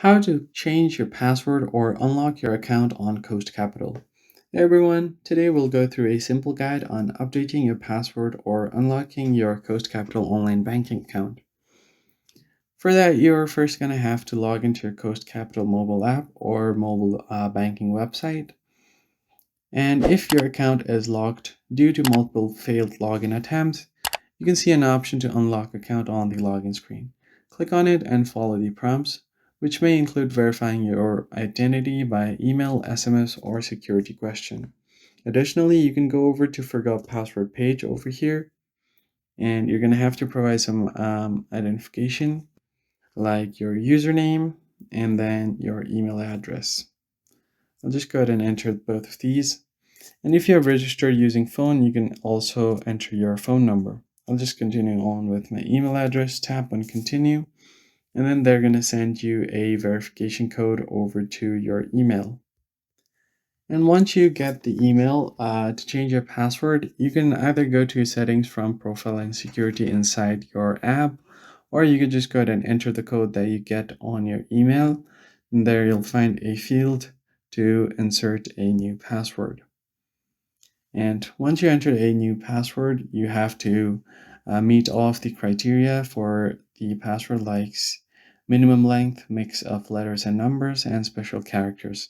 How to change your password or unlock your account on Coast Capital. Hey everyone, today we'll go through a simple guide on updating your password or unlocking your Coast Capital online banking account. For that, you're first going to have to log into your Coast Capital mobile app or mobile banking website. And if your account is locked due to multiple failed login attempts, you can see an option to unlock account on the login screen. Click on it and follow the prompts, which may include verifying your identity by email, SMS, or security question. Additionally, you can go over to forgot password page over here, and you're going to have to provide some identification like your username and then your email address. I'll just go ahead and enter both of these. And if you have registered using phone, you can also enter your phone number. I'll just continue on with my email address, tap on continue, and then they're going to send you a verification code over to your email. And once you get the email to change your password, you can either go to settings from profile and security inside your app, or you can just go ahead and enter the code that you get on your email. And there you'll find a field to insert a new password. And once you enter a new password, you have to meet all of the criteria for the password, like minimum length, mix of letters and numbers, and special characters.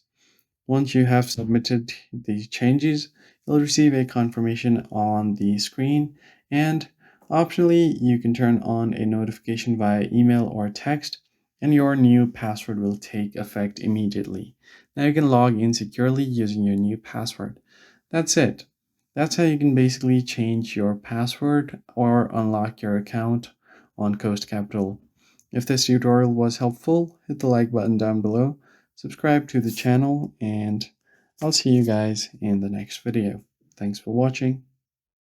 Once you have submitted the changes, you'll receive a confirmation on the screen, and optionally, you can turn on a notification via email or text, and your new password will take effect immediately. Now you can log in securely using your new password. That's it. That's how you can basically change your password or unlock your account on Coast Capital. If this tutorial was helpful, hit the like button down below, subscribe to the channel, and I'll see you guys in the next video. Thanks for watching.